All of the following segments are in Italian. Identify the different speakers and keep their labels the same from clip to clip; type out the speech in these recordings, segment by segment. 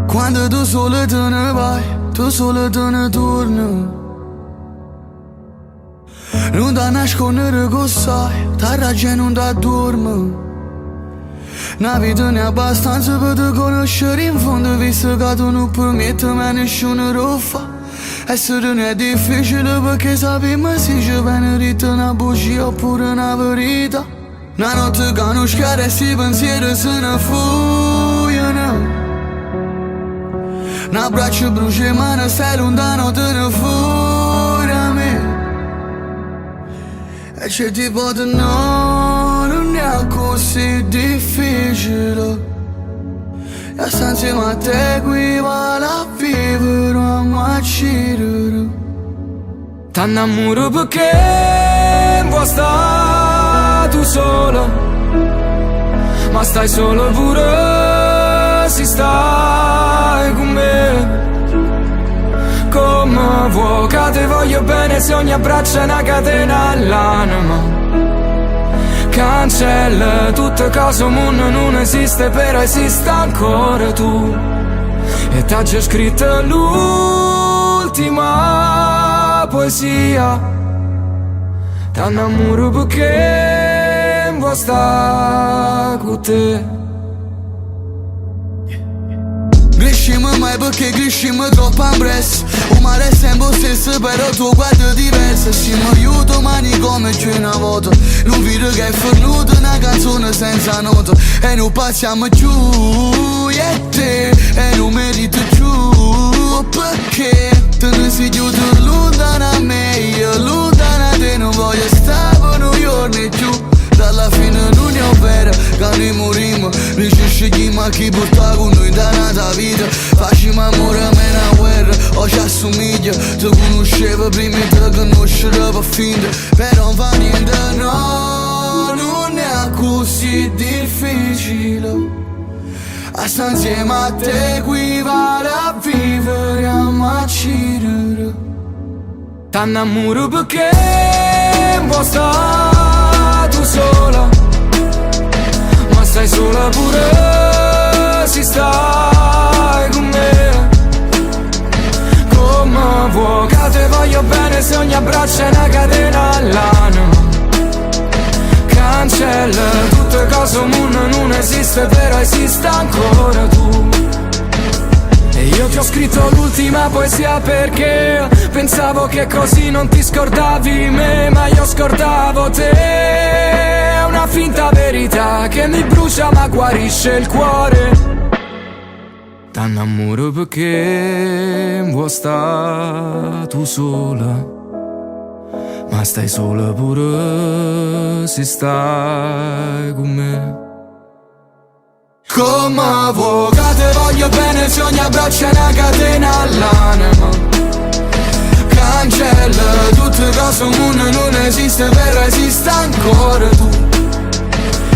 Speaker 1: Quando tu solo te ne vai, tu solo te ne torni. Non da nascondere che sai, ta ragione non da dorme. Una vita ne abbastanza per te conoscere in fondo, visto che tu non permiette ma nisciuno lo fa. Essere non è difficile perché sappiamo se ci viene detta una bugia oppure una verità. Una notte conoscere e si pensieri se ne fuggono. Un abbraccio brucia mano, stai lontano, te ne fuori a me. E c'è tipo di no, non è così difficile. E sta insieme a te qui vale a vivere, a macirere.
Speaker 2: T'annamoro perché vuoi stare tu sola, ma stai solo pure se stai con me. Come vuoi che te voglio bene se ogni abbraccio è una catena all'anima. Cancella tutte cose, un mondo non esiste, però esiste ancora tu. E t'ha già scritto l'ultima poesia. T'annamoro perché vuoi stare con te.
Speaker 1: Crescimo mai perché crescimo troppo ampresso. Un mare è sempre stesso però tuo guardo è diverso. Siamo io domani come c'è una volta. Non vedo che è fornuto una canzone senza nota. E non passiamo giù, io e te. E non merito giù perché te ne sei giunto lontana a me. Io lontana a te non voglio stare per un giorno giù. Dalla fine non è vero, che noi morimmo. Noi ci scegliamo a chi porta con noi da nata vita. Facciamo amore a me una guerra, o ci assomiglia. Ti conoscevo prima di te conoscere per finta. Però non fa niente, no, non è così difficile. A stare insieme a te qui vale a vivere, a macirere.
Speaker 2: T'annamoro perché vuoi stare tu sola, ma stai sola pure se stai con me. Come vuoi che te voglio bene se ogni abbraccio è una catena all'anima. Cancella tutte cose, un mondo non esiste, però esiste ancora tu. E io ti ho scritto l'ultima poesia perché pensavo che così non ti scordavi me, ma io scordavo te. È una finta verità che mi brucia ma guarisce il cuore. T'annamoro perché vuoi stare tu sola, ma stai sola pure se stai con me.
Speaker 1: Come vuoi che te voglio bene se ogni abbraccio è una catena all'anima. Cancella tutte cose, un mondo non esiste, però esiste ancora tu.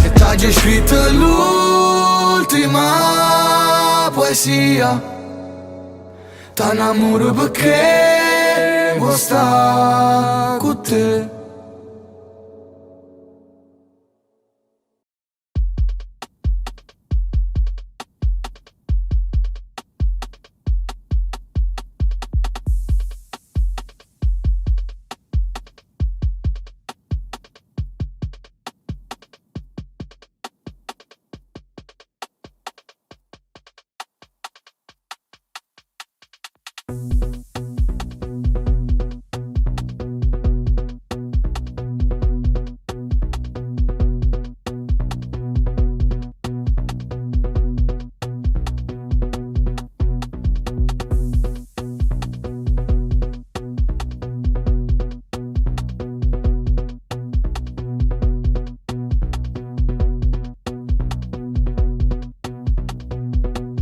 Speaker 1: E t'ha già scritto l'ultima poesia. T'annamoro perché vuoi stare con te.